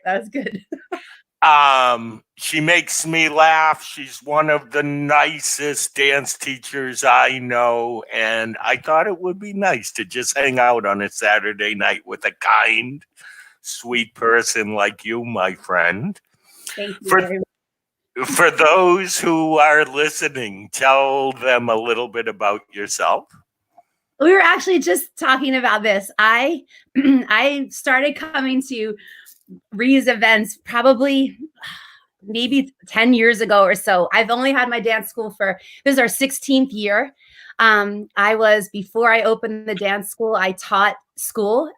That was good. She makes me laugh. She's one of the nicest dance teachers I know. And I thought it would be nice to just hang out on a Saturday night with a kind, sweet person like you, my friend. Thank you very much. For those who are listening, tell them a little bit about yourself. We were actually just talking about this. I started coming to Rhee's events probably maybe 10 years ago or so. I've only had my dance school this is our 16th year. Before I opened the dance school, I taught school.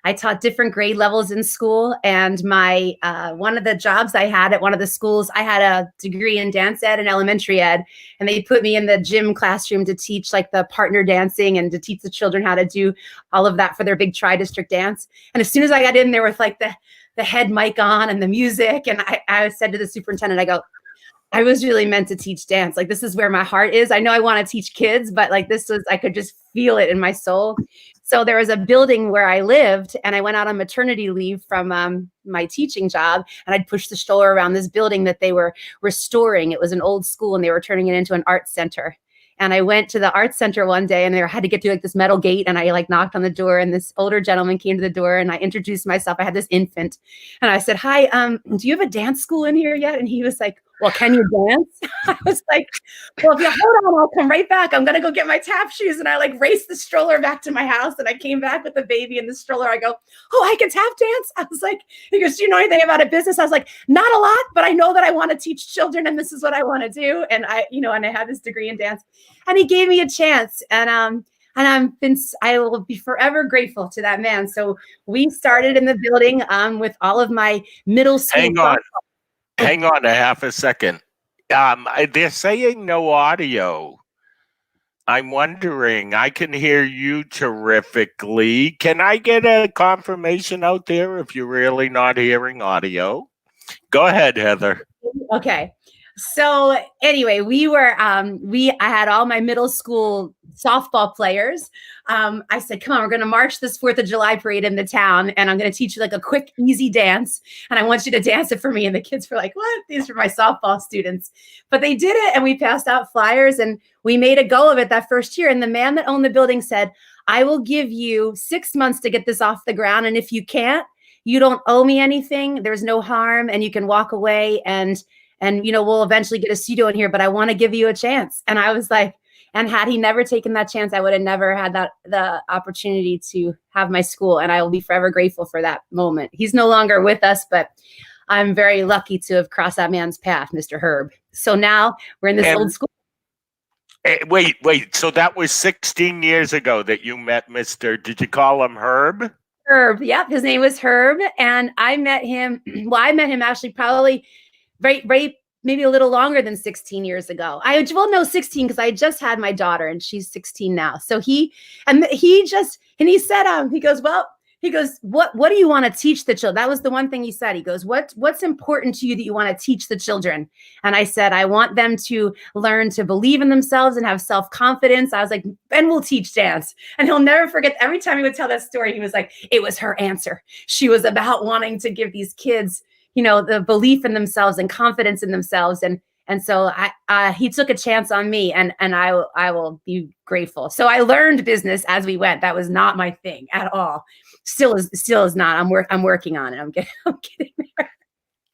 I taught different grade levels in school. And my one of the jobs I had at one of the schools, I had a degree in dance ed and elementary ed. And they put me in the gym classroom to teach like the partner dancing and to teach the children how to do all of that for their big tri-district dance. And as soon as I got in there with like the head mic on and the music, and I said to the superintendent, I go, I was really meant to teach dance. Like, this is where my heart is. I know I want to teach kids, but like I could just feel it in my soul. So there was a building where I lived, and I went out on maternity leave from my teaching job, and I'd push the stroller around this building that they were restoring. It was an old school, and they were turning it into an art center. And I went to the art center one day, and I had to get through like this metal gate, and I like knocked on the door, and this older gentleman came to the door, and I introduced myself. I had this infant, and I said, "Hi, do you have a dance school in here yet?" And he was like, "Well, can you dance?" I was like, "Well, if you hold on, I'll come right back. I'm gonna go get my tap shoes." And I like raced the stroller back to my house, and I came back with the baby in the stroller. I go, "Oh, I can tap dance?" I was like, he goes, "Do you know anything about a business?" I was like, "Not a lot, but I know that I want to teach children, and this is what I want to do." And I have this degree in dance, and he gave me a chance, and I will be forever grateful to that man. So we started in the building with all of my middle school. Hang on a half a second. They're saying no audio. I'm wondering, I can hear you terrifically. Can I get a confirmation out there if you're really not hearing audio? Go ahead, Heather. Okay. So anyway, I had all my middle school softball players. I said, "Come on, we're going to march this 4th of July parade in the town, and I'm going to teach you like a quick, easy dance. And I want you to dance it for me." And the kids were like, "What? These are my softball students." But they did it, and we passed out flyers, and we made a go of it that first year. And the man that owned the building said, "I will give you 6 months to get this off the ground. And if you can't, you don't owe me anything. There's no harm, and you can walk away, and we'll eventually get a studio in here, but I want to give you a chance." And I was like, and had he never taken that chance, I would have never had the opportunity to have my school. And I will be forever grateful for that moment. He's no longer with us, but I'm very lucky to have crossed that man's path, Mr. Herb. So now we're in this old school. Wait. So that was 16 years ago that you met did you call him Herb? Herb. Yep. His name was Herb. And I met him actually probably right, maybe a little longer than 16 years ago. I will know 16 because I just had my daughter, and she's 16 now. So he said, what do you want to teach the children? That was the one thing he said. He goes, what's important to you that you want to teach the children? And I said, I want them to learn to believe in themselves and have self-confidence. I was like, and we'll teach dance. And he'll never forget, every time he would tell that story, he was like, it was her answer. She was about wanting to give these kids the belief in themselves and confidence in themselves. And so he took a chance on me, and I will be grateful. So I learned business as we went. That was not my thing at all. Still is not. I'm working on it. I'm getting there.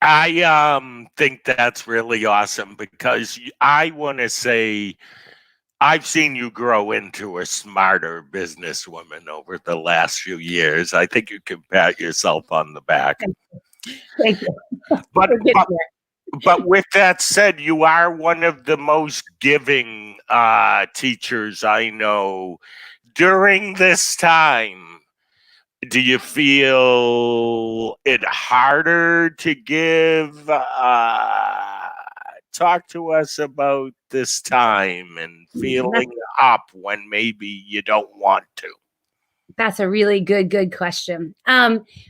I think that's really awesome, because I want to say I've seen you grow into a smarter businesswoman over the last few years. I think you can pat yourself on the back. Thank you. But with that said, you are one of the most giving teachers I know. During this time, do you feel it harder to give? Talk to us about this time and feeling up when maybe you don't want to. That's a really good question.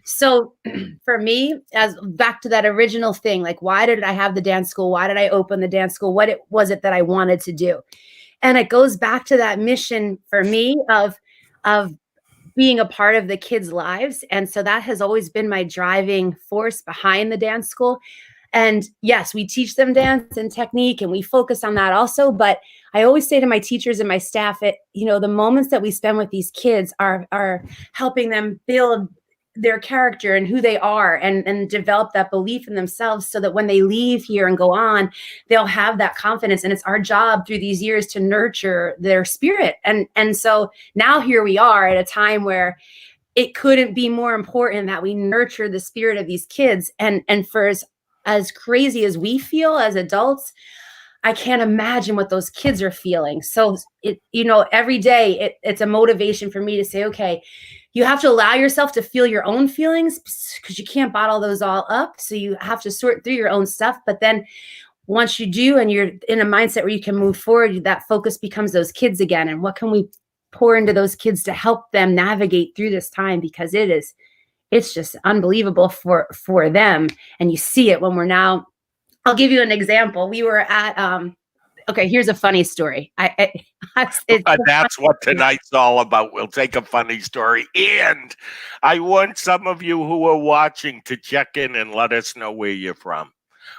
So for me, as back to that original thing, like, why did I have the dance school? Why did I open the dance school? What was it that I wanted to do? And it goes back to that mission for me of being a part of the kids' lives. And so that has always been my driving force behind the dance school. And yes, we teach them dance and technique, and we focus on that also. But I always say to my teachers and my staff, the moments that we spend with these kids are helping them build their character and who they are, and develop that belief in themselves, so that when they leave here and go on, they'll have that confidence. And it's our job through these years to nurture their spirit. And so now here we are at a time where it couldn't be more important that we nurture the spirit of these kids. And for as crazy as we feel as adults, I can't imagine what those kids are feeling. So every day it's a motivation for me to say, okay, you have to allow yourself to feel your own feelings, because you can't bottle those all up. So you have to sort through your own stuff. But then once you do, and you're in a mindset where you can move forward, that focus becomes those kids again. And what can we pour into those kids to help them navigate through this time? Because it's just unbelievable for them. And you see it when we're now. I'll give you an example. We were at, okay, here's a funny story. That's what tonight's all about. We'll take a funny story. And I want some of you who are watching to check in and let us know where you're from.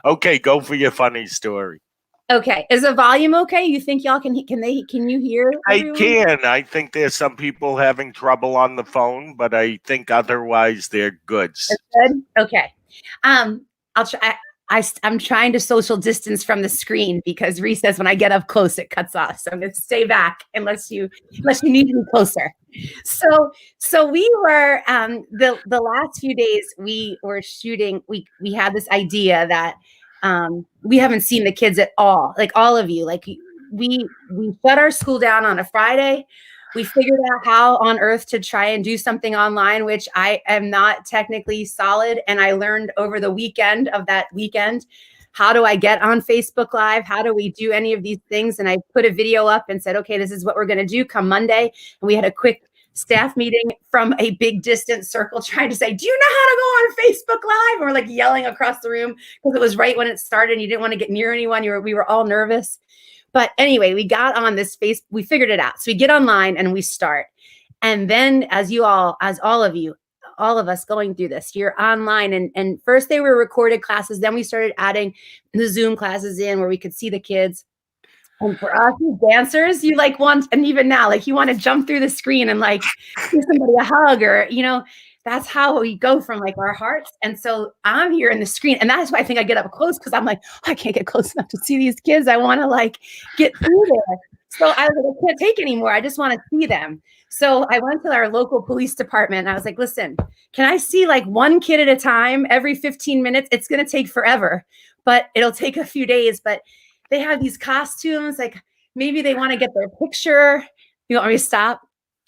Okay, go for your funny story. Okay. Is the volume okay? You think y'all can you hear everyone? I can. I think there's some people having trouble on the phone, but I think otherwise they're good. Good? Okay. I'll try. I'm trying to social distance from the screen, because Rhee says when I get up close, it cuts off. So I'm going to stay back unless you need me closer. So we were, the last few days we were shooting, we had this idea that, we haven't seen the kids at all. Like all of you, like we shut our school down on a Friday. We figured out how on earth to try and do something online, which I am not technically solid. And I learned over the weekend of that weekend, how do I get on Facebook Live? How do we do any of these things? And I put a video up and said, okay, this is what we're going to do come Monday. And we had a quick staff meeting from a big distant circle trying to say, do you know how to go on Facebook Live? And we're like yelling across the room, because it was right when it started and you didn't want to get near anyone. We were all nervous. But anyway, we got on this we figured it out. So we get online and we start. And then all of us going through this, you're online. And first they were recorded classes. Then we started adding the Zoom classes in where we could see the kids. And for us as dancers, you want, and even now, you want to jump through the screen and give somebody a hug, or, that's how we go from our hearts. And so I'm here in the screen, and that's why I think I get up close, because I'm like, oh, I can't get close enough to see these kids. I want to get through there. So I was like, I can't take anymore. I just want to see them. So I went to our local police department and I was like, listen, can I see one kid at a time every 15 minutes? It's going to take forever, but it'll take a few days. But they have these costumes, maybe they want to get their picture. You want me to stop?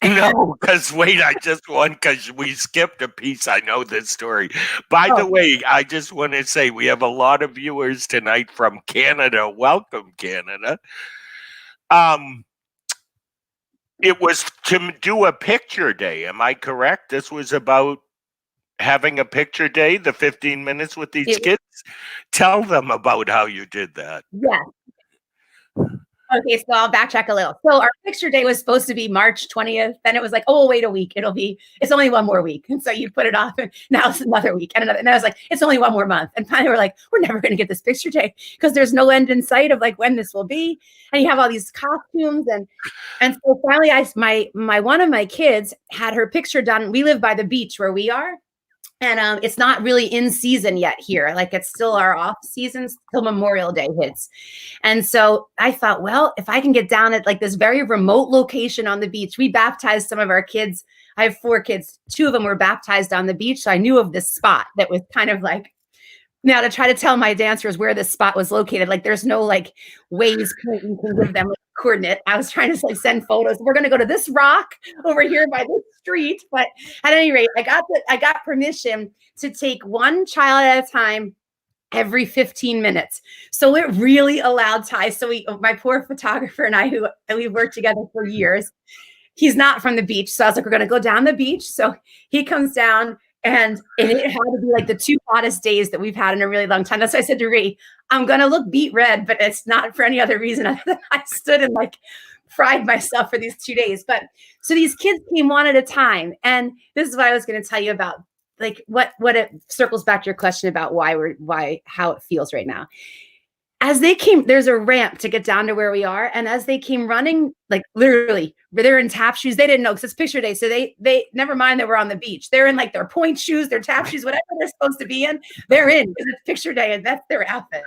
No, because because we skipped a piece. I know this story. By the way, I just want to say we have a lot of viewers tonight from Canada. Welcome, Canada. It was to do a picture day. Am I correct? This was about having a picture day, the 15 minutes with these kids. Tell them about how you did that. Yeah. Okay, so I'll backtrack a little. So our picture day was supposed to be March 20th. Then it was like, oh, wait a week. It's only one more week. And so you put it off, and now it's another week and another. And I was like, it's only one more month. And finally we're like, we're never going to get this picture day, because there's no end in sight of when this will be. And you have all these costumes. And so finally one of my kids had her picture done. We live by the beach where we are. And it's not really in season yet here. It's still our off season till Memorial Day hits. And so I thought, well, if I can get down at this very remote location on the beach, we baptized some of our kids. I have 4 kids. 2 of them were baptized on the beach. So I knew of this spot that was kind of now to try to tell my dancers where this spot was located. There's no ways you can give them a coordinate. I was trying to send photos. We're going to go to this rock over here by this street. But at any rate, I got permission to take one child at a time every 15 minutes. So it really allowed ties. So my poor photographer and I, who we've worked together for years, he's not from the beach. So I was like, we're going to go down the beach. So he comes down. And it had to be the 2 hottest days that we've had in a really long time. That's why I said to Rhee, I'm going to look beet red, but it's not for any other reason other than I stood in fried myself for these 2 days. But so these kids came one at a time. And this is what I was going to tell you about, like what it circles back to your question about how it feels right now. As they came, there's a ramp to get down to where we are. And as they came running, like literally, they're in tap shoes. They didn't know because it's picture day. So they never mind that we're on the beach. They're in like their point shoes, their tap shoes, whatever they're supposed to be in, they're in because it's picture day and that's their outfit.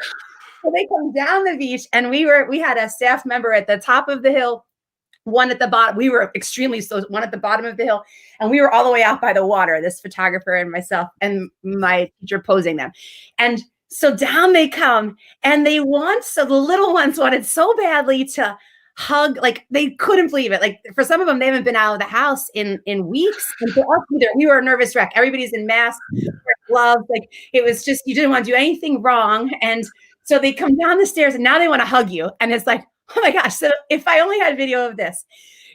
So they come down the beach and we had a staff member at the top of the hill, one at the bottom. We were extremely slow, one at the bottom of the hill, and we were all the way out by the water, this photographer and myself and my teacher posing them. And so down they come, and so the little ones wanted so badly to hug, like they couldn't believe it. Like for some of them, they haven't been out of the house in weeks. And for us either, we were a nervous wreck. Everybody's in masks, gloves. Like it was just, you didn't want to do anything wrong. And so they come down the stairs and now they want to hug you. And it's like, oh my gosh. So if I only had video of this,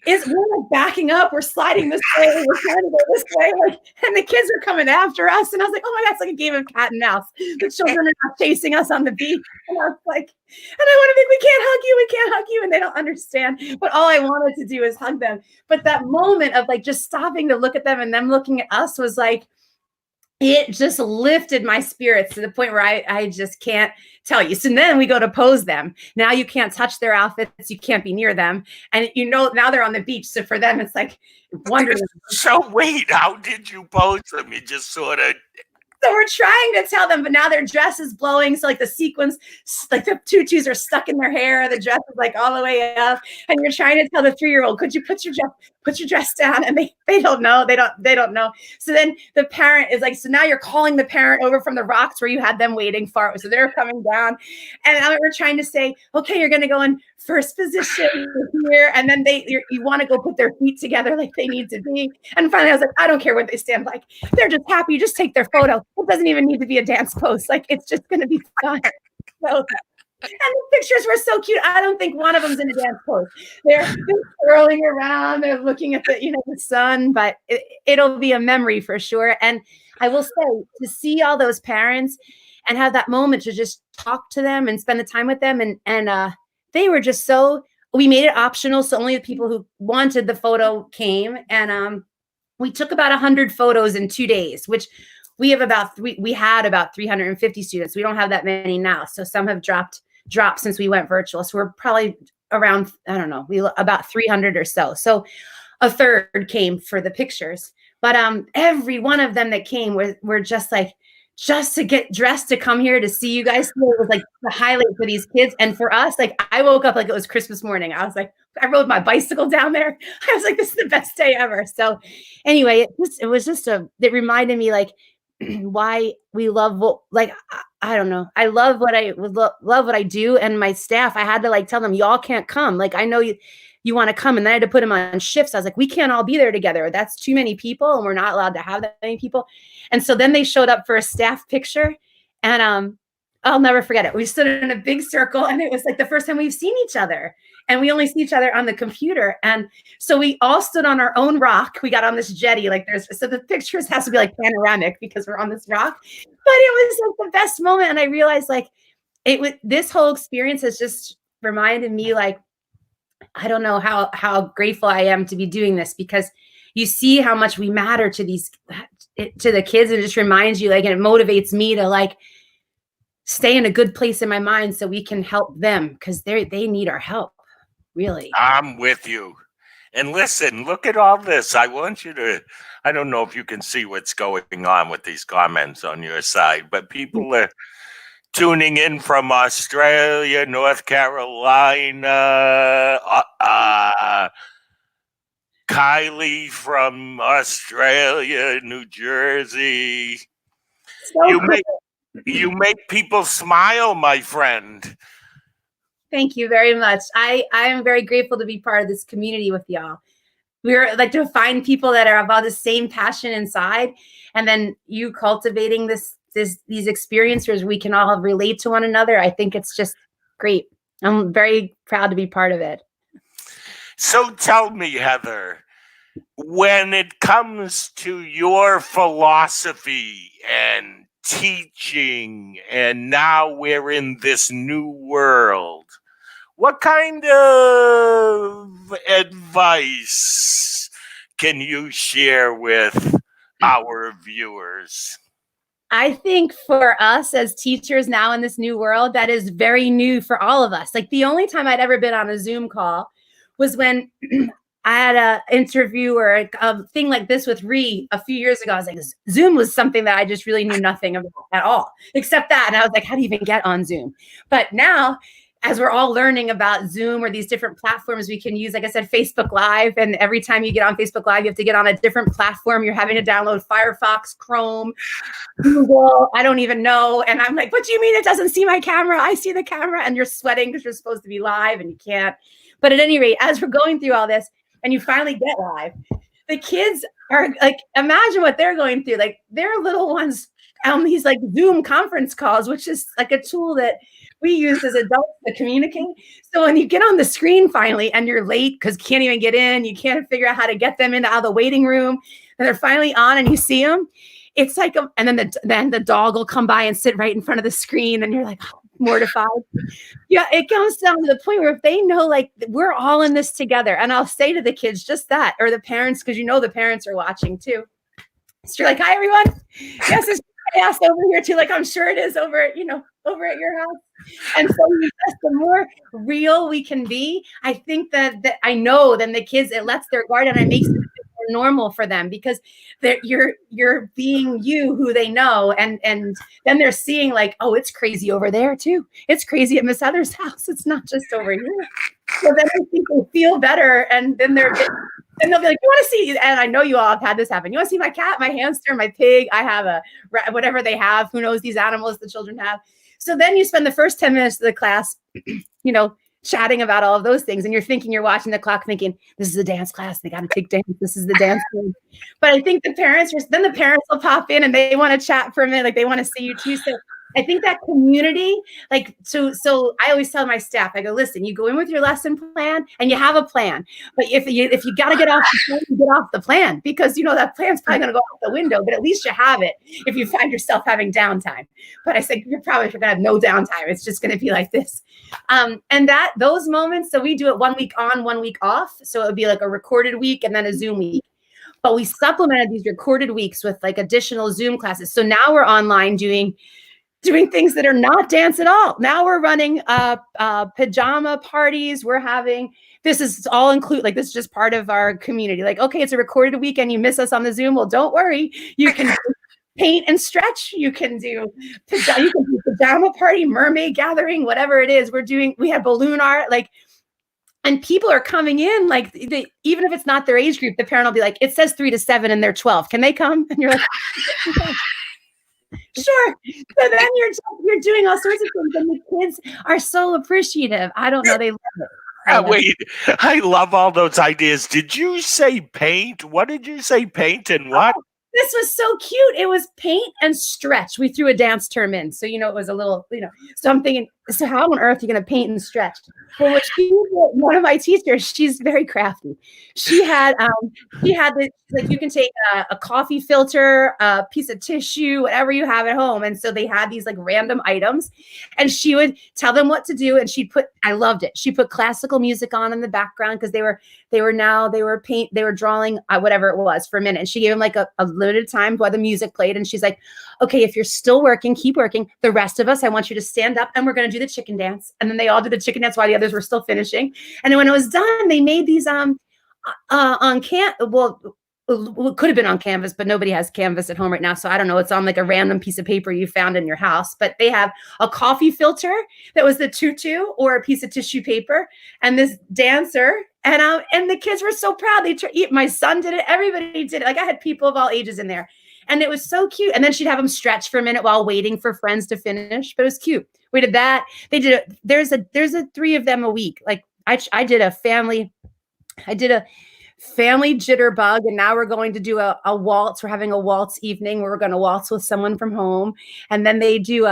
we're like backing up, we're sliding this way, we're trying to go this way, like, and the kids are coming after us. And I was like, oh my God, it's like a game of cat and mouse. The children are not chasing us on the beach. And I was like, and I want to think, we can't hug you. And they don't understand. But all I wanted to do is hug them. But that moment of like just stopping to look at them and them looking at us was like, it just lifted my spirits to the point where I just can't tell you. So then we go to pose them. Now you can't touch their outfits. You can't be near them. And now they're on the beach. So for them, it's like wonderful. So wait, how did you pose them? You just sort of... So we're trying to tell them, but now their dress is blowing. So like the sequins, like the tutus are stuck in their hair. The dress is like all the way up. And you're trying to tell the 3-year-old, could you put your dress down? And they don't know. They don't know. So then the parent is like, so now you're calling the parent over from the rocks where you had them waiting for. So they're coming down. And we're trying to say, okay, you're going to go in first position here. And then you want to go put their feet together like they need to be. And finally I was like, I don't care what they stand like. They're just happy. You just take their photo. It doesn't even need to be a dance pose. Like it's just going to be fun. So, and the pictures were so cute. I don't think one of them's in a dance pose. They're twirling around. They're looking at the sun, but it'll be a memory for sure. And I will say, to see all those parents and have that moment to just talk to them and spend the time with them. And they were just we made it optional. So only the people who wanted the photo came. And we took about 100 photos in 2 days, which we had about 350 students. We don't have that many now. So some have dropped since we went virtual. So we're probably around, I don't know, about 300 or so. So a third came for the pictures. But every one of them that came were just to get dressed to come here to see you guys. It was like the highlight for these kids. And for us, like I woke up like it was Christmas morning. I was like, I rode my bicycle down there. I was like, this is the best day ever. So anyway, it reminded me like why we love I don't know. I love what I do. And my staff, I had to like tell them, y'all can't come. Like, I know you want to come. And then I had to put them on shifts. I was like, we can't all be there together. That's too many people. And we're not allowed to have that many people. And so then they showed up for a staff picture. And I'll never forget it. We stood in a big circle and it was like the first time we've seen each other. And we only see each other on the computer. And so we all stood on our own rock. We got on this jetty. So the pictures has to be like panoramic because we're on this rock. But it was like the best moment. And I realized like this whole experience has just reminded me like, I don't know how grateful I am to be doing this, because you see how much we matter to the kids, and it just reminds you, like, and it motivates me to like stay in a good place in my mind so we can help them, because they need our help, really. I'm with you. And listen, look at all this. I want you to, I don't know if you can see what's going on with these comments on your side, but people are tuning in from Australia, North Carolina, Kylie from Australia, New Jersey. So you make people smile, my friend. Thank you very much. I am very grateful to be part of this community with y'all. We're like to find people that are about the same passion inside, and then you cultivating these experiences we can all relate to one another. I think it's just great. I'm very proud to be part of it. So tell me, Heather, when it comes to your philosophy and teaching, and now we're in this new world, What kind of advice can you share with our viewers? I think for us as teachers now in this new world, that is very new for all of us. Like the only time I'd ever been on a Zoom call was when I had an interview or a thing like this with Rhee a few years ago. I was like, Zoom was something that I just really knew nothing about at all, except that. And I was like, how do you even get on Zoom? But now, as we're all learning about Zoom or these different platforms we can use, like I said, Facebook Live. And every time you get on Facebook Live, you have to get on a different platform. You're having to download Firefox, Chrome, Google, I don't even know. And I'm like, what do you mean it doesn't see my camera? I see the camera. And you're sweating because you're supposed to be live and you can't. But at any rate, as we're going through all this and you finally get live, the kids are like, imagine what they're going through. Like their little ones on these like Zoom conference calls, which is like a tool that we use as adults to communicate. So when you get on the screen finally and you're late because you can't even get in, you can't figure out how to get them into out of the waiting room, and they're finally on and you see them. It's like, and then the dog will come by and sit right in front of the screen, and you're like mortified. Yeah, it comes down to the point where if they know, like, we're all in this together, and I'll say to the kids just that, or the parents, because you know the parents are watching too. So you're like, hi everyone. Yes, it's chaos over here too. Like I'm sure it is over at your house. And so the more real we can be, I think that I know then the kids, it lets their guard down and makes it more normal for them because you're being you who they know. And then they're seeing like, oh, it's crazy over there too. It's crazy at Miss Heather's house. It's not just over here. So then I think they feel better. And then they'll be like, you want to see, and I know you all have had this happen. You want to see my cat, my hamster, my pig? I have a whatever they have. Who knows these animals the children have? So then you spend the first 10 minutes of the class, chatting about all of those things. And you're thinking, you're watching the clock thinking, this is a dance class. They got to take dance. This is the dance thing. But I think the parents will pop in and they want to chat for a minute. Like they want to see you too. So I think that community, like, so I always tell my staff, I go, listen, you go in with your lesson plan and you have a plan. But if you got to get off the plan, you get off the plan because, that plan's probably going to go out the window, but at least you have it if you find yourself having downtime. But I said, you're probably going to have no downtime. It's just going to be like this. And those moments, so we do it 1 week on, 1 week off. So it would be like a recorded week and then a Zoom week. But we supplemented these recorded weeks with like additional Zoom classes. So now we're online doing things that are not dance at all. Now we're running pajama parties. We're having, this is all include, like this is just part of our community. Like, okay, it's a recorded weekend. You miss us on the Zoom. Well, don't worry. You can paint and stretch. You can do pajama party, mermaid gathering, whatever it is. We have balloon art, like, and people are coming in, like even if it's not their age group, the parent will be like, it says 3 to 7 and they're 12. Can they come? And you're like, sure. So then you're doing all sorts of things, and the kids are so appreciative. I don't know, they love it. Wait, I love all those ideas. Did you say paint? What did you say? Paint and what? This was so cute. It was paint and stretch. We threw a dance term in, so it was a little, So I'm thinking, so how on earth are you going to paint and stretch? Well, one of my teachers, she's very crafty. She had this, like you can take a coffee filter, a piece of tissue, whatever you have at home, and so they had these like random items, and she would tell them what to do, and I loved it. She put classical music on in the background because they were drawing whatever it was for a minute, and she gave them like a limited time while the music played, and she's like, okay, if you're still working, keep working. The rest of us, I want you to stand up and we're going to do the chicken dance. And then they all did the chicken dance while the others were still finishing. And then when it was done, they made these it could have been on canvas, but nobody has canvas at home right now. So I don't know. It's on like a random piece of paper you found in your house, but they have a coffee filter that was the tutu or a piece of tissue paper and this dancer. And the kids were so proud. My son did it. Everybody did it. Like I had people of all ages in there. And it was so cute. And then she'd have them stretch for a minute while waiting for friends to finish. But it was cute. We did that. They did it. There's a 3 of them a week. Like I did a family jitterbug. And now we're going to do a waltz. We're having a waltz evening where we're going to waltz with someone from home. And then they do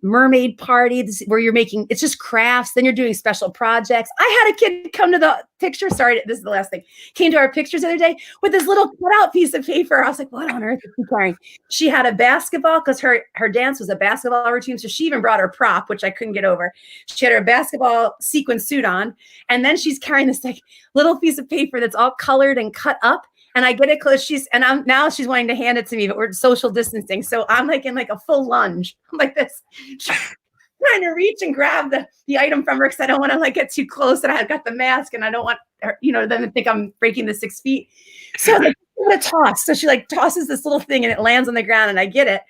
mermaid party where you're making, it's just crafts. Then you're doing special projects. I had a kid come to the picture. Sorry, this is the last thing. Came to our pictures the other day with this little cutout piece of paper. I was like, what on earth is she carrying? She had a basketball because her dance was a basketball routine. So she even brought her prop, which I couldn't get over. She had her basketball sequin suit on. And then she's carrying this like little piece of paper that's all colored and cut up. And I get it close. She's wanting to hand it to me, but we're social distancing. So I'm like in like a full lunge. I'm like this, trying to reach and grab the item from her because I don't want to like get too close. And I've got the mask and I don't want her, them to think I'm breaking the 6 feet. So I'm like, what a toss. So she like tosses this little thing and it lands on the ground and I get it.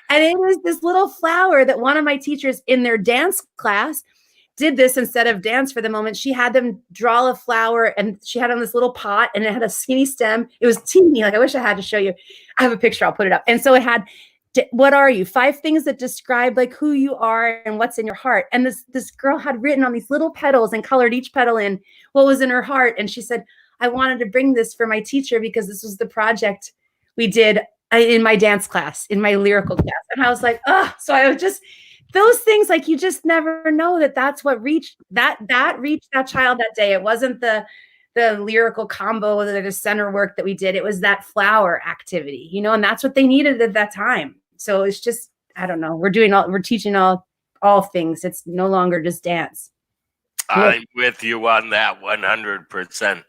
And it was this little flower that one of my teachers in their dance class did this instead of dance for the moment. She had them draw a flower and she had on this little pot and it had a skinny stem. It was teeny. Like, I wish I had to show you. I have a picture. I'll put it up. And so it had, what are you? 5 things that describe like who you are and what's in your heart. And this girl had written on these little petals and colored each petal in what was in her heart. And she said, I wanted to bring this for my teacher because this was the project we did in my dance class, in my lyrical class. And I was like, oh, so I was just, those things, like, you just never know that's what reached that reached that child that day. It wasn't the lyrical combo or the center work that we did. It was that flower activity, and that's what they needed at that time. So it's just, I don't know. We're teaching all things. It's no longer just dance. I'm with you on that 100%.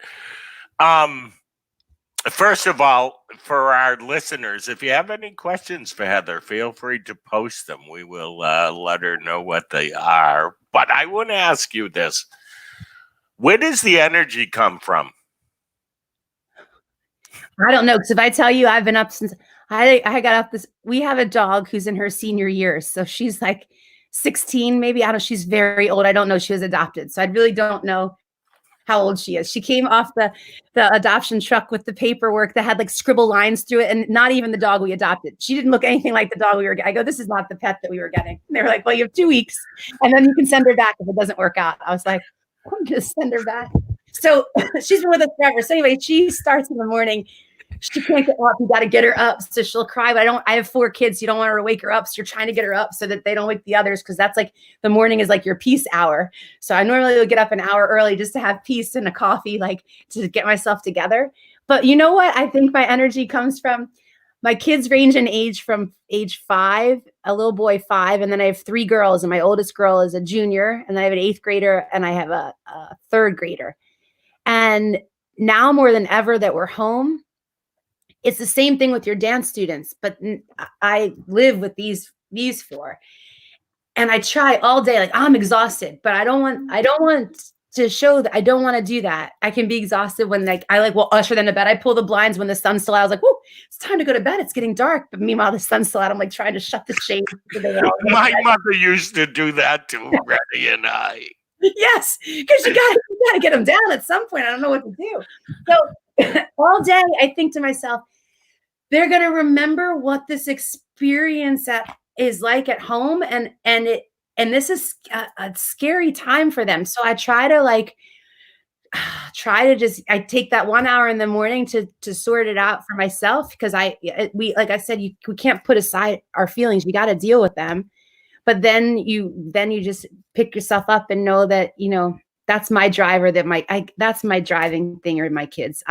First of all, for our listeners, if you have any questions for Heather, feel free to post them. We will let her know what they are. But I want to ask you this. Where does the energy come from? I don't know, because if I tell you, I've been up since I got up we have a dog who's in her senior year. So she's like 16, maybe. I don't know. She's very old. I don't know. She was adopted. So I really don't know how old she is. She came off the adoption truck with the paperwork that had like scribble lines through it, and not even the dog we adopted. She didn't look anything like the dog we were getting. I go, this is not the pet that we were getting. And they were like, well, you have 2 weeks and then you can send her back if it doesn't work out. I was like, I'm going to send her back. So she's been with us forever. So anyway, she starts in the morning. She can't get up. You got to get her up. So she'll cry, but I have 4 kids. You don't want her to wake her up. So you're trying to get her up so that they don't wake the others. Cause that's like the morning is like your peace hour. So I normally would get up an hour early just to have peace and a coffee, like to get myself together. But you know what? I think my energy comes from my kids range in age from age 5, a little boy 5. And then I have 3 girls and my oldest girl is a junior and I have an 8th grader and I have a 3rd grader. And now more than ever that we're home, it's the same thing with your dance students, but I live with these 4, and I try all day. Like, I'm exhausted, but I don't want to show that. I don't want to do that. I can be exhausted when will usher them to bed. I pull the blinds when the sun's still out. I was like, whoa, it's time to go to bed. It's getting dark. But meanwhile, the sun's still out. I'm like trying to shut the shade. My mother used to do that to Reddy and I. Yes, because you gotta get them down at some point. I don't know what to do. So all day I think to myself, they're going to remember what this experience is like at home. And this is a scary time for them. So I try to I take that 1 hour in the morning to sort it out for myself. Because we, like I said, we can't put aside our feelings. We got to deal with them. But then you just pick yourself up and know that, that's my driver, that's my driving thing, or my kids.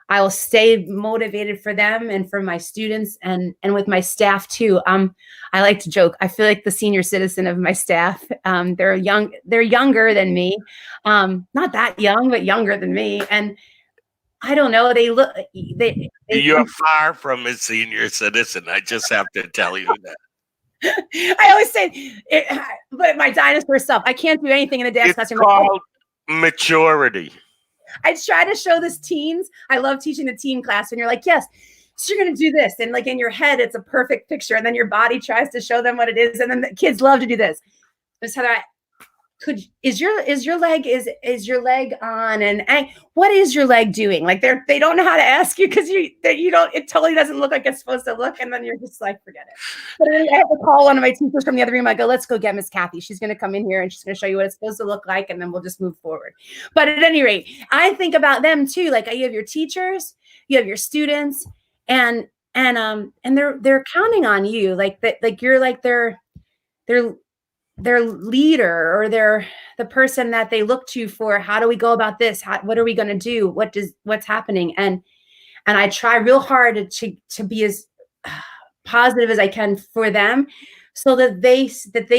I will stay motivated for them and for my students and with my staff too. I like to joke. I feel like the senior citizen of my staff. They're younger than me. Not that young, but younger than me. And I don't know. You're far from a senior citizen. I just have to tell you that. I always say, but my dinosaur self, I can't do anything in the dance classroom. It's called maturity. I try to show this teens. I love teaching the teen class. And you're like, yes, so you're going to do this. And like in your head, it's a perfect picture. And then your body tries to show them what it is. And then the kids love to do this. Miss Heather, is your leg on? And what is your leg doing? Like they don't know how to ask you because you don't, it totally doesn't look like it's supposed to look. And then you're just like, forget it. But then I have to call one of my teachers from the other room. I go, let's go get Miss Kathy. She's going to come in here and she's going to show you what it's supposed to look like. And then we'll just move forward. But at any rate, I think about them too. Like you have your teachers, you have your students, and they're counting on you. Like that, like you're like their leader, or the person that they look to for, how do we go about this? What are we going to do? What's happening? And I try real hard to be as positive as I can for them, so that they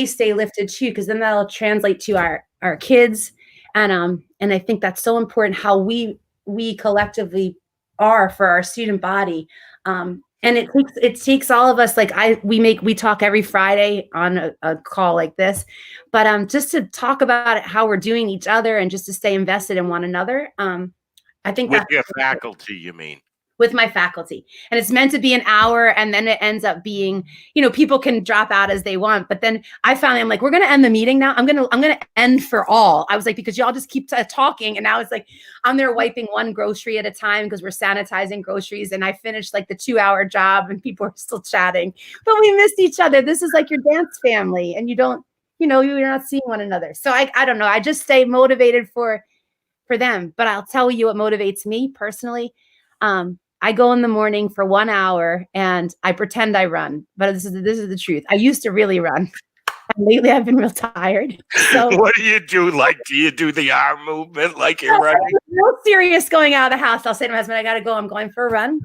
stay lifted too, because then that'll translate to our kids. And I think that's so important, how we collectively are for our student body. And it takes all of us. Like we talk every Friday on a call like this, but just to talk about it, how we're doing each other, and just to stay invested in one another. I think with your faculty, you mean? With my faculty. And it's meant to be an hour, and then it ends up being, people can drop out as they want. But then I finally, I'm like, we're going to end the meeting now. I'm going to end for all. I was like, because y'all just keep talking. And now it's like, I'm there wiping one grocery at a time, because we're sanitizing groceries. And I finished like the 2-hour job, and people are still chatting, but we missed each other. This is like your dance family, and you don't, you're not seeing one another. So I don't know. I just stay motivated for them. But I'll tell you what motivates me personally. I go in the morning for 1 hour and I pretend I run, but this is the truth. I used to really run, and lately I've been real tired. So what do you do? Like, do you do the arm movement like you're running? Real serious going out of the house. I'll say to my husband, I got to go. I'm going for a run.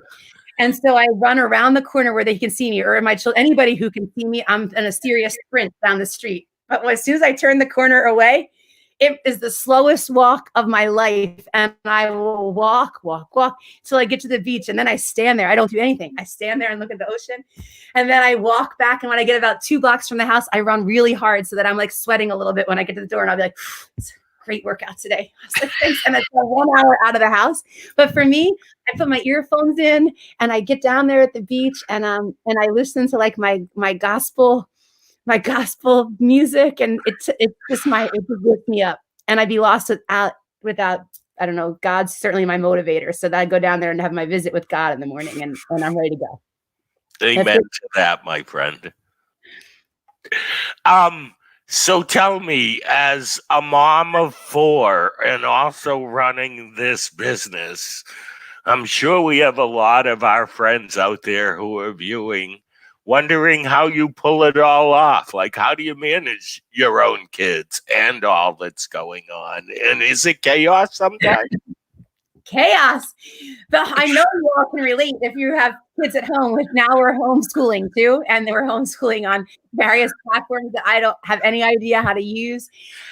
And so I run around the corner where they can see me, or my children, anybody who can see me. I'm in a serious sprint down the street. But as soon as I turn the corner away, it is the slowest walk of my life. And I will walk till I get to the beach. And then I stand there. I don't do anything. I stand there and look at the ocean. And then I walk back. And when I get about 2 blocks from the house, I run really hard, so that I'm like sweating a little bit when I get to the door. And I'll be like, it's a great workout today. I was like, thanks. And that's 1 hour out of the house. But for me, I put my earphones in, and I get down there at the beach, and I listen to like my gospel music, and it just lifts me up. And I'd be lost without I don't know, God's certainly my motivator. So that I go down there and have my visit with God in the morning, and I'm ready to go. Amen to that, my friend. So tell me, as a mom of 4 and also running this business, I'm sure we have a lot of our friends out there who are viewing, wondering how you pull it all off. Like, how do you manage your own kids and all that's going on? And is it chaos sometimes? Chaos. But I know you all can relate if you have kids at home. Which now we're homeschooling too, and we're homeschooling on various platforms that I don't have any idea how to use.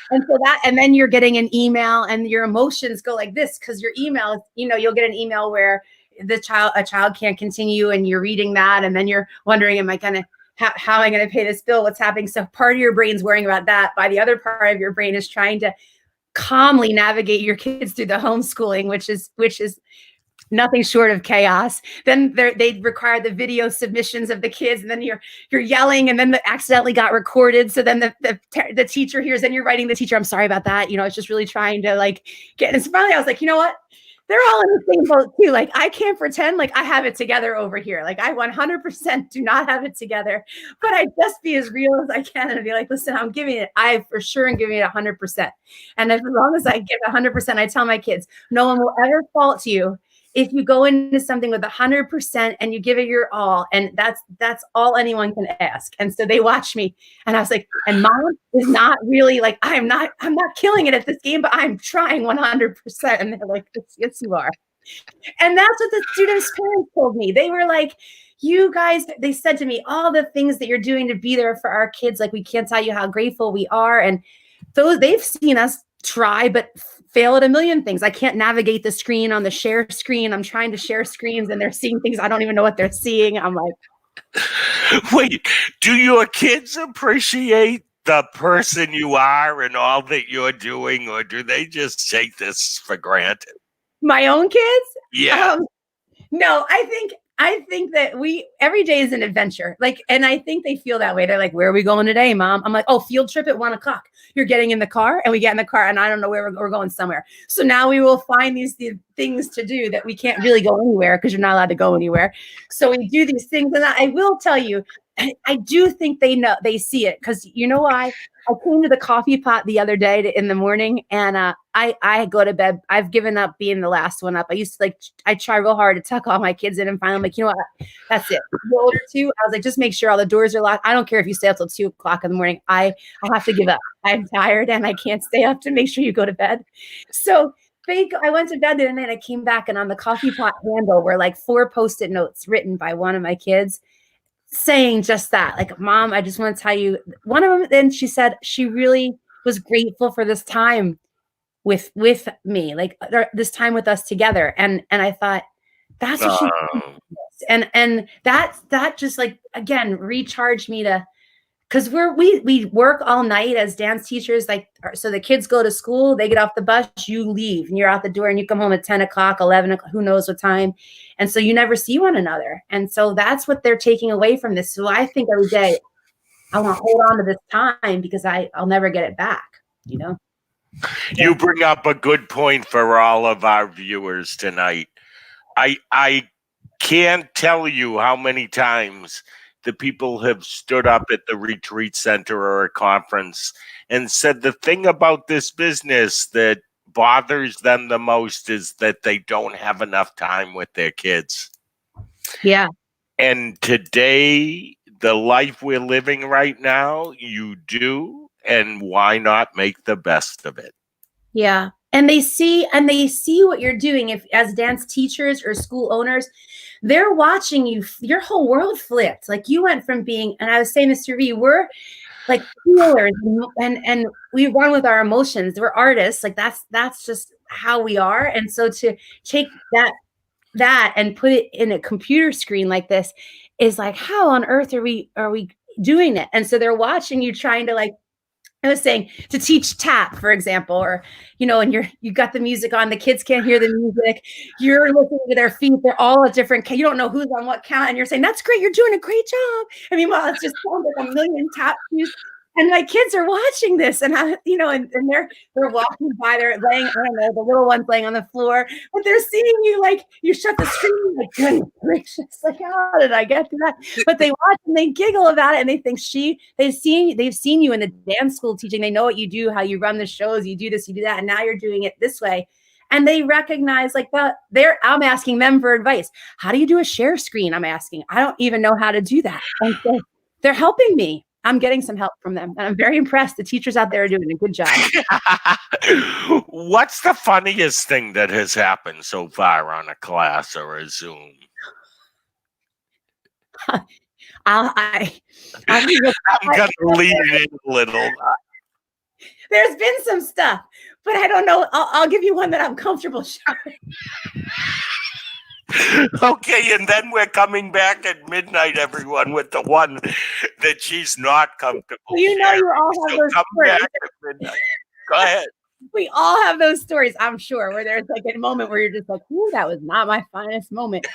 And then you're getting an email, and your emotions go like this, because your email, you'll get an email where a child can't continue, and you're reading that, and then you're wondering, how am I going to pay this bill? What's happening? So part of your brain's worrying about that, by the other part of your brain is trying to calmly navigate your kids through the homeschooling, which is nothing short of chaos. Then they require the video submissions of the kids, and then you're yelling, and then accidentally got recorded. So then the teacher hears, and you're writing the teacher, I'm sorry about that. It's just really trying to get. And so finally I was like, you know what? They're all in the same boat too. Like, I can't pretend like I have it together over here. Like, I 100% do not have it together, but I just be as real as I can and be like, listen, I for sure am giving it 100%. And as long as I give 100%, I tell my kids, no one will ever fault you if you go into something with 100% and you give it your all. And that's all anyone can ask. And so they watch me, and I was like, and Mom is not really like, I'm not killing it at this game, but I'm trying 100%. And they're like, yes, you are. And that's what the students' parents told me. They were like, you guys, they said to me, all the things that you're doing to be there for our kids, like, we can't tell you how grateful we are. And they've seen us try, but fail at a million things. I can't navigate the screen on the share screen. I'm trying to share screens, and they're seeing things I don't even know what they're seeing. I'm like, wait, do your kids appreciate the person you are and all that you're doing, or do they just take this for granted? My own kids? Yeah. No, I think that every day is an adventure. Like, and I think they feel that way. They're like, where are we going today, Mom? I'm like, oh, field trip at 1:00. You're getting in the car, and we get in the car, and I don't know where we're going somewhere. So now we will find these things to do that we can't really go anywhere, because you're not allowed to go anywhere. So we do these things. And I will tell you, I do think they see it, because you know why? I came to the coffee pot the other day in the morning, and I go to bed. I've given up being the last one up. I used to I try real hard to tuck all my kids in, and finally I'm like, you know what? That's it. The older two, I was like, just make sure all the doors are locked. I don't care if you stay up till 2 o'clock in the morning. I have to give up. I'm tired and I can't stay up to make sure you go to bed. So I went to bed the other night, and I came back, and on the coffee pot handle were like 4 Post-it notes written by one of my kids, saying just that, like, Mom, I just want to tell you, one of them, then she said she really was grateful for this time with me, like this time with us together. And I thought, that's what she, and that just, like, again, recharged me to, because we work all night as dance teachers, like, so the kids go to school, they get off the bus, you leave, and you're out the door, and you come home at 10 o'clock, 11 o'clock, who knows what time. And so you never see one another. And so that's what they're taking away from this. So I think every day I want to hold on to this time, because I'll never get it back, you know? You bring up a good point for all of our viewers tonight. I can't tell you how many times the people have stood up at the retreat center or a conference and said the thing about this business that bothers them the most is that they don't have enough time with their kids. Yeah. And today, the life we're living right now, you do, and why not make the best of it? Yeah. And they see what you're doing. If, as dance teachers or school owners, they're watching you, your whole world flipped. Like, you went from being, and I was saying this to Rhee, we're like healers, and we run with our emotions. We're artists. Like, that's just how we are. And so to take that and put it in a computer screen like this is like, how on earth are we doing it? And so they're watching you trying to, like, I was saying, to teach tap, for example, or, you know, and you got the music on, the kids can't hear the music, you're looking at their feet, they're all at different, you don't know who's on what count, and you're saying, that's great, you're doing a great job. I mean, well, it's just like a million tap shoes. And my kids are watching this, and you know, and they're walking by, they're laying, I don't know, the little one's laying on the floor, but they're seeing you, like, you shut the screen, like, goodness gracious, like, how did I get to that? But they watch and they giggle about it, and they think they've seen you in the dance school teaching, they know what you do, how you run the shows, you do this, you do that, and now you're doing it this way. And they recognize, like, I'm asking them for advice. How do you do a share screen? I'm asking. I don't even know how to do that. And so they're helping me. I'm getting some help from them, and I'm very impressed. The teachers out there are doing a good job. What's the funniest thing that has happened so far on a class or a Zoom? I'm gonna lean in a little. There's been some stuff, but I don't know. I'll give you one that I'm comfortable sharing. Okay, and then we're coming back at midnight, everyone, with the one that she's not comfortable. You know, you all have those stories. Back at midnight. Go ahead. We all have those stories, I'm sure, where there's like a moment where you're just like, "Ooh, that was not my finest moment."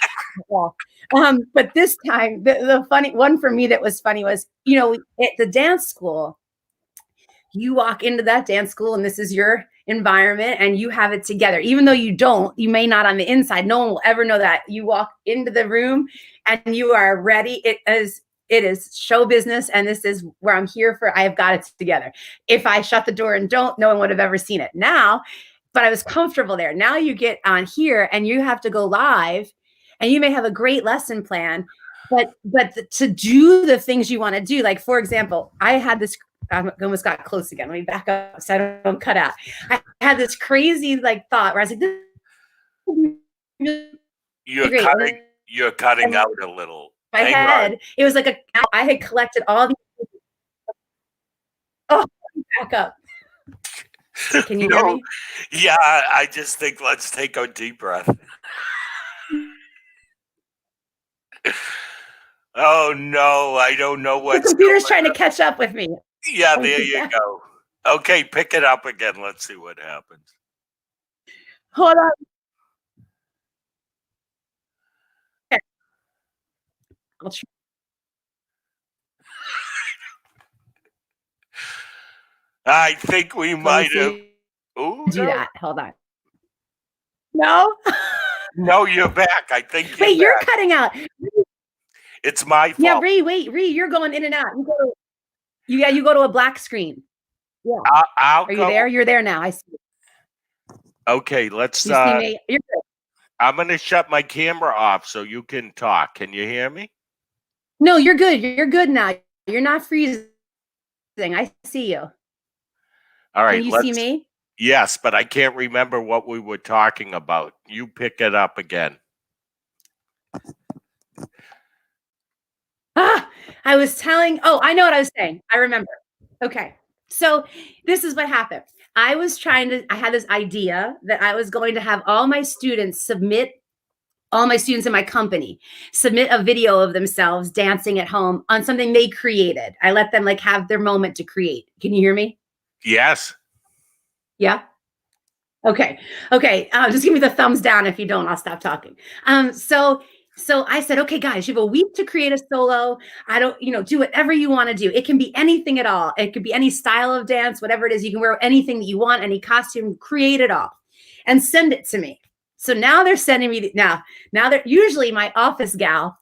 But this time, the funny one for me that was funny was, you know, at the dance school, you walk into that dance school, and this is your environment, and you have it together. Even though you may not on the inside, no one will ever know that. You walk into the room and you are ready. It is show business, and this is where I'm here for. I've got it together. If I shut the door and don't, no one would have ever seen it now, but I was comfortable there. Now you get on here and you have to go live, and you may have a great lesson plan, but to do the things you want to do, like, for example, I had this, I almost got close again. Let me back up so I don't cut out. I had this crazy, like, thought where I was like, this you're cutting out a little. My head. It was like I had collected all these. Oh, back up. Can you hear me? Yeah, I just think let's take a deep breath. Oh no, I don't know what. The computer's trying to catch up with me. Yeah, there you go. Okay, pick it up again. Let's see what happens. Hold on. Okay. I'll try. I think we might have. Ooh, do that. Hold on. No. No, you're back. I think. Wait, you're cutting out. It's my fault. Yeah, Rhee, you're going in and out. You go to a black screen. Yeah. I'll Are you go. there? You're there now. I see. Okay, let's. You see me? You're good. I'm going to shut my camera off so you can talk. Can you hear me? No, you're good. You're good now. You're not freezing. I see you. All right. Can you see me? Yes, but I can't remember what we were talking about. You pick it up again. I was telling. Oh, I know what I was saying. I remember. Okay. So this is what happened. I had this idea that I was going to have all my students in my company submit a video of themselves dancing at home on something they created. I let them like have their moment to create. Can you hear me? Yes. Yeah. Okay. Just give me the thumbs down. If you don't, I'll stop talking. So I said, okay, guys, you have a week to create a solo. I don't, do whatever you want to do. It can be anything at all. It could be any style of dance, whatever it is. You can wear anything that you want, any costume, create it all and send it to me. So now they're sending me now they're usually my office gal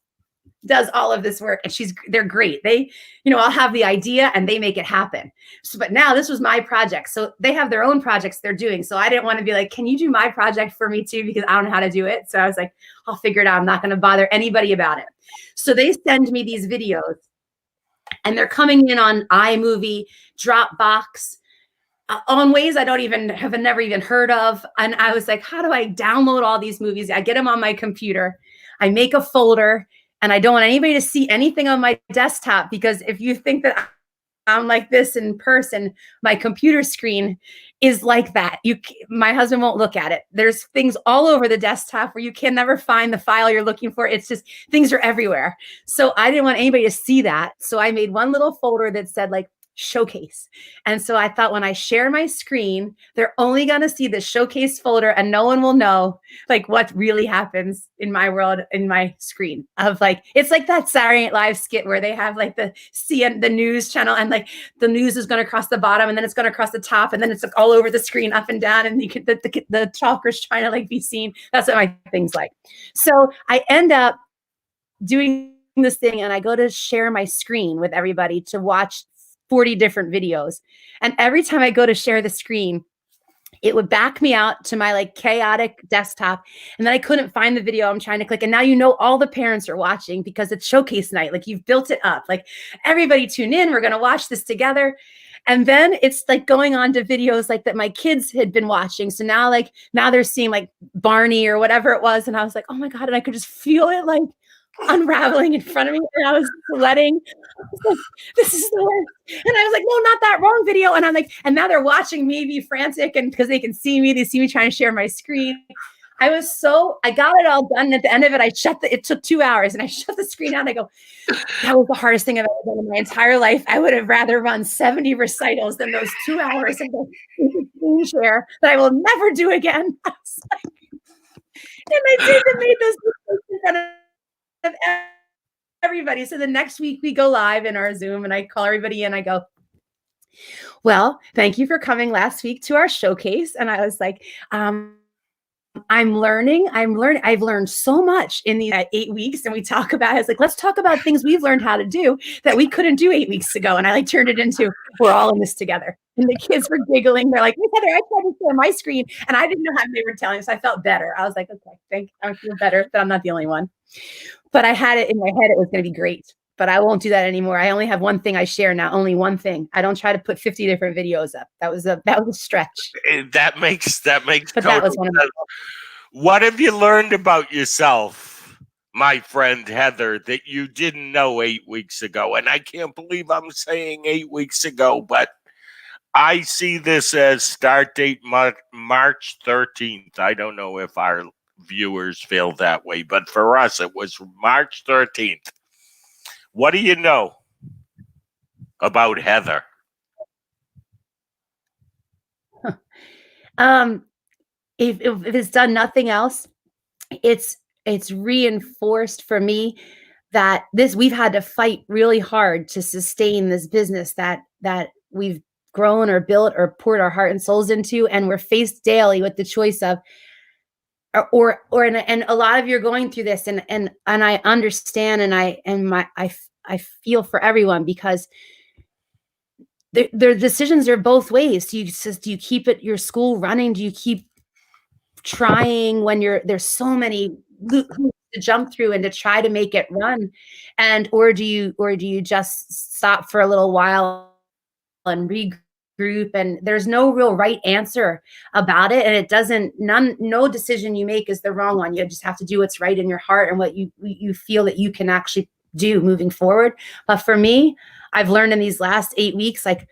does all of this work and they're great. They, I'll have the idea and they make it happen. So, but now this was my project. So they have their own projects they're doing. So I didn't want to be like, can you do my project for me too? Because I don't know how to do it. So I was like, I'll figure it out. I'm not going to bother anybody about it. So they send me these videos and they're coming in on iMovie, Dropbox, on ways I have never even heard of. And I was like, how do I download all these movies? I get them on my computer. I make a folder. And I don't want anybody to see anything on my desktop because if you think that I'm like this in person, my computer screen is like that. My husband won't look at it. There's things all over the desktop where you can never find the file you're looking for. It's just things are everywhere. So I didn't want anybody to see that. So I made one little folder that said like showcase. And so I thought when I share my screen, they're only going to see the showcase folder and no one will know like what really happens in my world, in my screen of like, it's like that Saturday Night Live skit where they have like the news channel and like the news is going to cross the bottom and then it's going to cross the top and then it's like all over the screen up and down and the talker's trying to like be seen. That's what my thing's like. So I end up doing this thing and I go to share my screen with everybody to watch 40 different videos. And every time I go to share the screen, it would back me out to my like chaotic desktop. And then I couldn't find the video I'm trying to click. And now all the parents are watching because it's showcase night. Like you've built it up. Like everybody tune in. We're going to watch this together. And then it's like going on to videos like that my kids had been watching. So now they're seeing like Barney or whatever it was. And I was like, oh my God. And I could just feel it like unraveling in front of me. And I was sweating. I was like, this is the worst. And I was like, no, not that wrong video. And I'm like, and now they're watching me be frantic and because they see me trying to share my screen. I got it all done. And at the end of it, it took 2 hours and I shut the screen out and I go, that was the hardest thing I've ever done in my entire life. I would have rather run 70 recitals than those 2 hours of the screen share that I will never do again. I was like, and I made those mistakes in front of everybody. So the next week we go live in our Zoom and I call everybody in. I go, well, thank you for coming last week to our showcase. And I was like, I'm learning. I've learned so much in these 8 weeks. And we talk about, it's like, let's talk about things we've learned how to do that we couldn't do 8 weeks ago. And I like turned it into, we're all in this together. And the kids were giggling. They're like, hey, Heather, I tried to share my screen and I didn't know how they were telling us. So I felt better. I was like, okay, I feel better that I'm not the only one. But I had it in my head. It was going to be great, but I won't do that anymore. I only have one thing I share now, only one thing. I don't try to put 50 different videos up. That was a stretch. That makes But that was one of sense. What have you learned about yourself, my friend Heather, that you didn't know 8 weeks ago? And I can't believe I'm saying 8 weeks ago, but I see this as start date March 13th. I don't know if our viewers feel that way, but for us, it was March 13th. What do you know about Heather? If it's done nothing else, it's reinforced for me that we've had to fight really hard to sustain this business that we've grown or built or poured our heart and souls into. And we're faced daily with the choice of, and a lot of you are going through this, and I understand, and I feel for everyone, because their decisions are both ways. Do you keep your school running? Do you keep trying when there's so many hoops to jump through and to try to make it run, or do you just stop for a little while and regroup? And there's no real right answer about it, and it doesn't no decision you make is the wrong one. You just have to do what's right in your heart and what you feel that you can actually do moving forward. But for me, I've learned in these last 8 weeks, like,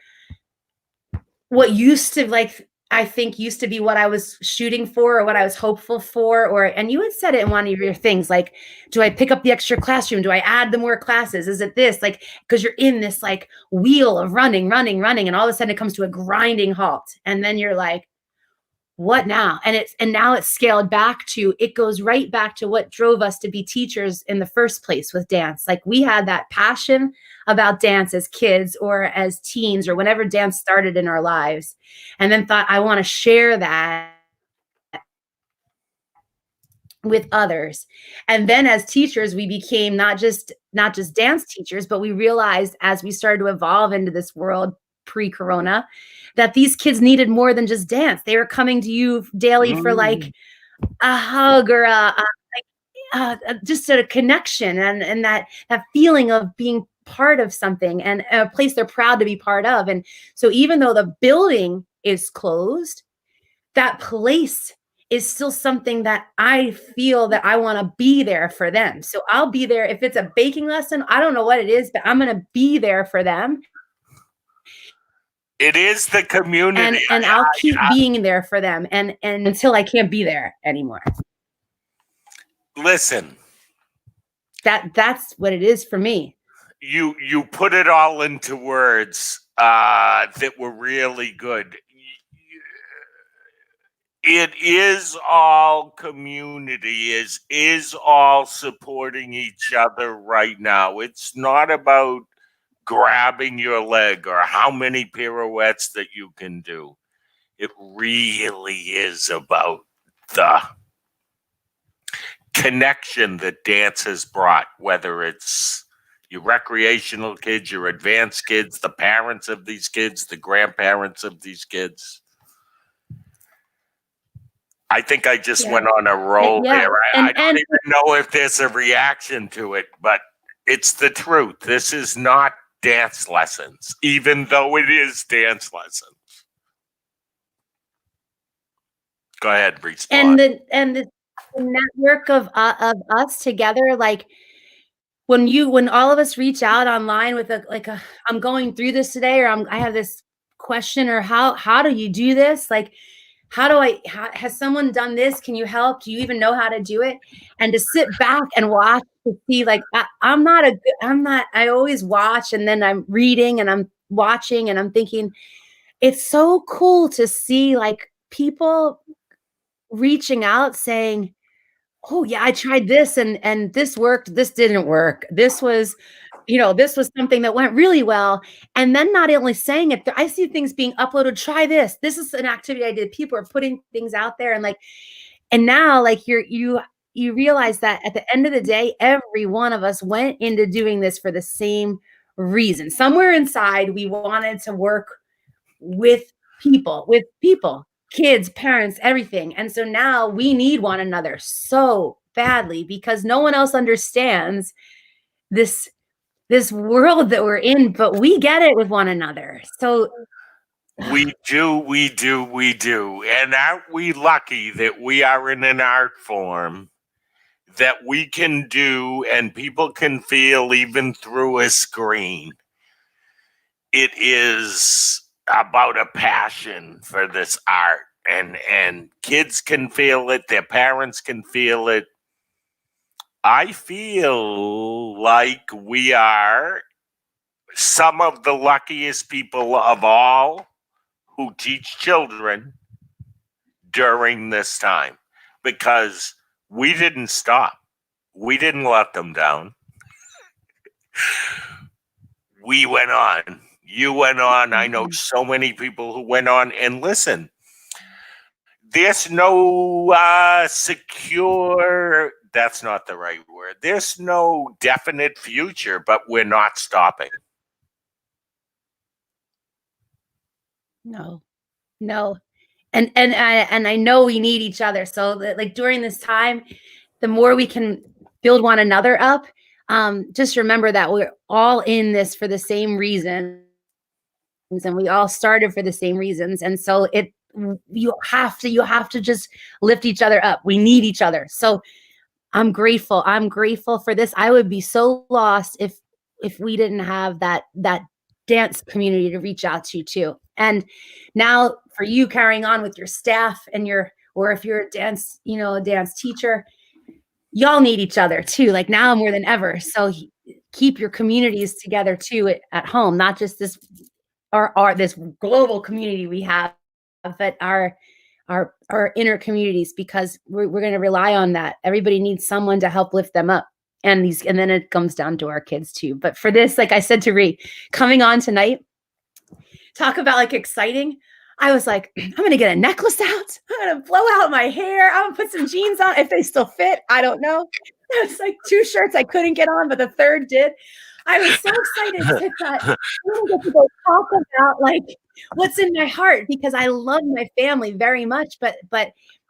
what used to, like, I think used to be what I was shooting for or what I was hopeful for, and you had said it in one of your things, like, do I pick up the extra classroom? Do I add the more classes? Is it this? Like, because you're in this like wheel of running, and all of a sudden it comes to a grinding halt. And then you're like, what now? And now it's scaled back to, it goes right back to what drove us to be teachers in the first place with dance. Like, we had that passion about dance as kids or as teens or whenever dance started in our lives, and then thought, I want to share that with others. And then as teachers, we became not just dance teachers, but we realized as we started to evolve into this world pre-corona, that these kids needed more than just dance. They were coming to you daily for like a hug or just a connection, and that feeling of being part of something and a place they're proud to be part of. And so even though the building is closed, that place is still something that I feel that I want to be there for them. So I'll be there if it's a baking lesson. I don't know what it is, but I'm going to be there for them. It is the community. And I'll keep being there for them and until I can't be there anymore. Listen. That's what it is for me. You put it all into words that were really good. It is all community, is all supporting each other right now. It's not about grabbing your leg or how many pirouettes that you can do. It really is about the connection that dance has brought, whether it's your recreational kids, your advanced kids, the parents of these kids, the grandparents of these kids. I think I just went on a roll there. I don't even know if there's a reaction to it, but it's the truth. This is not dance lessons, even though it is dance lessons. Go ahead, Rhee. And the network of us together, like, when all of us reach out online with a I'm going through this today, or I have this question, or how do you do this? Like, has someone done this? Can you help? Do you even know how to do it? And to sit back and watch, to see, like, I always watch, and then I'm reading and I'm watching and I'm thinking, it's so cool to see, like, people reaching out saying, oh yeah, I tried this and this worked, this didn't work. This was something that went really well. And then not only saying it, I see things being uploaded, try this. This is an activity I did. People are putting things out there, and now, like, you realize that at the end of the day, every one of us went into doing this for the same reason. Somewhere inside, we wanted to work with people, kids, parents, everything. And so now we need one another so badly, because no one else understands this world that we're in, but we get it with one another. So we do. And aren't we lucky that we are in an art form that we can do and people can feel even through a screen? It is about a passion for this art, and kids can feel it, their parents can feel it. I feel like we are some of the luckiest people of all who teach children during this time, because we didn't stop. We didn't let them down. We went on. You went on. I know so many people who went on. And listen, There's no secure, that's not the right word. There's no definite future, but we're not stopping. No. And I know we need each other. So that, like, during this time, the more we can build one another up, just remember that we're all in this for the same reasons, and we all started for the same reasons. And so you have to just lift each other up. We need each other. So I'm grateful for this. I would be so lost if we didn't have that dance community to reach out to too. And now for you carrying on with your staff and or if you're a dance teacher, y'all need each other too, like now more than ever. So keep your communities together too at home, not just this this global community we have, but our inner communities, because we're going to rely on that. Everybody needs someone to help lift them up. And then it comes down to our kids too. But for this, like I said to Rhee, coming on tonight, talk about like exciting. I was like, I'm going to get a necklace out. I'm going to blow out my hair. I'm going to put some jeans on if they still fit. I don't know. It's like 2 shirts I couldn't get on, but the third did. I was so excited to that. I'm going to get to go talk about like what's in my heart, because I love my family very much, but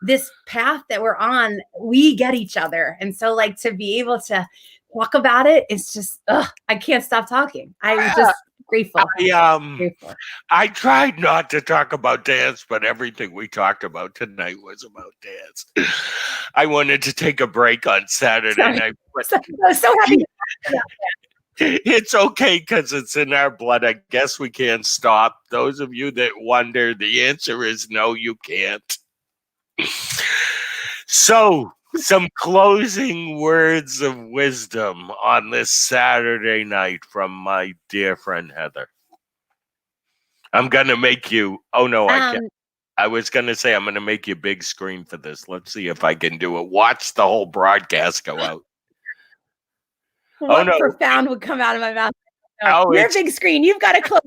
this path that we're on, we get each other. And so like to be able to talk about it, it's just, I can't stop talking. I'm just grateful. Grateful. I tried not to talk about dance, but everything we talked about tonight was about dance. I wanted to take a break on Saturday night. I was so happy. It's okay because it's in our blood. I guess we can't stop. Those of you that wonder, the answer is no, you can't. So, some closing words of wisdom on this Saturday night from my dear friend Heather. I'm going to make you, oh no, I can't. I was going to say I'm going to make you big screen for this. Let's see if I can do it. Watch the whole broadcast go out. What profound would come out of my mouth? Oh, you're big screen. You've got to close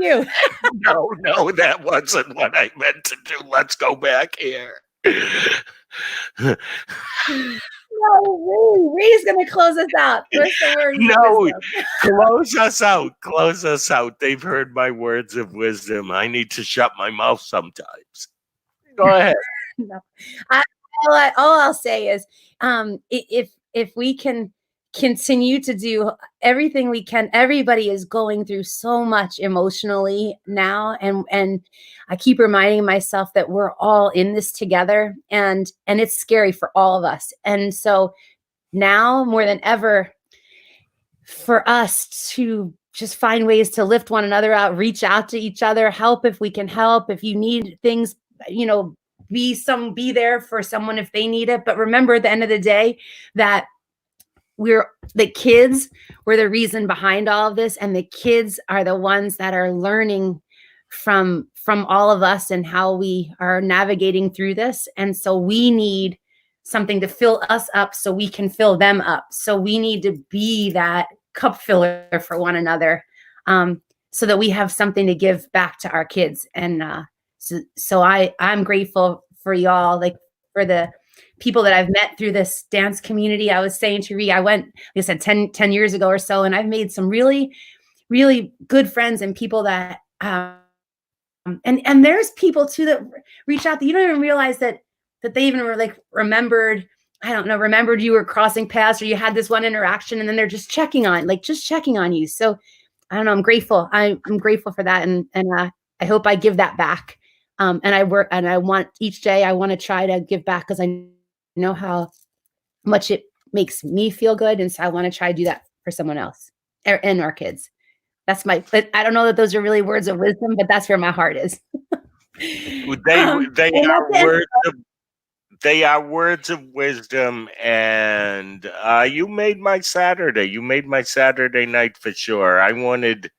you. No, that wasn't what I meant to do. Let's go back here. No, Rhee's going to close us out. No, close us out. Close us out. They've heard my words of wisdom. I need to shut my mouth sometimes. Go ahead. No. All I'll say is, if we can continue to do everything we can, everybody is going through so much emotionally now, and I keep reminding myself that we're all in this together, and it's scary for all of us. And so now more than ever, for us to just find ways to lift one another out, reach out to each other, help if we can help. If you need things, be there for someone if they need it. But remember, at the end of the day, that the kids were the reason behind all of this, and the kids are the ones that are learning from all of us and how we are navigating through this. And so we need something to fill us up so we can fill them up. So we need to be that cup filler for one another, so that we have something to give back to our kids. And so I'm grateful for y'all, like for the people that I've met through this dance community. I was saying to Rhee, I went, like I said, 10 years ago or so, and I've made some really, really good friends and people that, and there's people too that reach out that you don't even realize that they even were like remembered you were crossing paths, or you had this one interaction, and then they're just checking on you. So I don't know, I'm grateful. I'm grateful for that. And I hope I give that back. And I want each day, I want to try to give back, because I know how much it makes me feel good. And so I want to try to do that for someone else and our kids. I don't know that those are really words of wisdom, but that's where my heart is. They are words of wisdom, and you made my Saturday. You made my Saturday night for sure. I wanted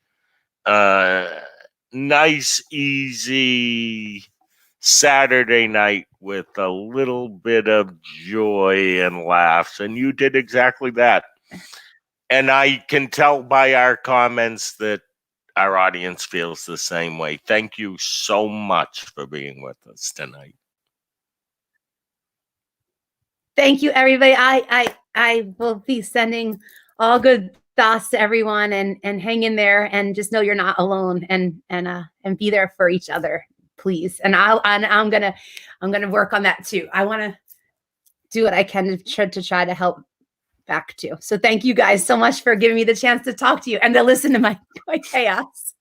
nice, easy Saturday night with a little bit of joy and laughs, and you did exactly that. And I can tell by our comments that our audience feels the same way. Thank you so much for being with us tonight. Thank you, everybody. I will be sending all good thoughts to everyone, and hang in there, and just know you're not alone, and be there for each other, please. And I'm gonna work on that too. I want to do what I can to try to help back too. So thank you guys so much for giving me the chance to talk to you and to listen to my chaos.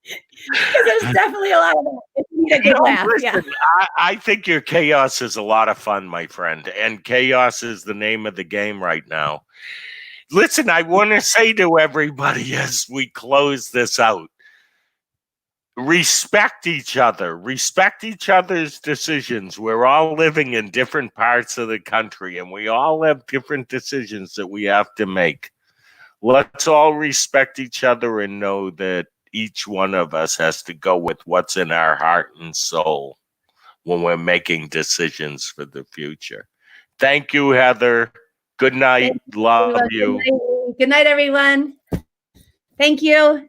Because there's definitely a lot of it. It's a good laugh. Listen, Yeah. I think your chaos is a lot of fun, my friend, and chaos is the name of the game right now. Listen, I want to say to everybody as we close this out, respect each other, respect each other's decisions. We're all living in different parts of the country, and we all have different decisions that we have to make. Let's all respect each other and know that each one of us has to go with what's in our heart and soul when we're making decisions for the future. Thank you, Heather. Good night. Love you. Good night, everyone. Thank you.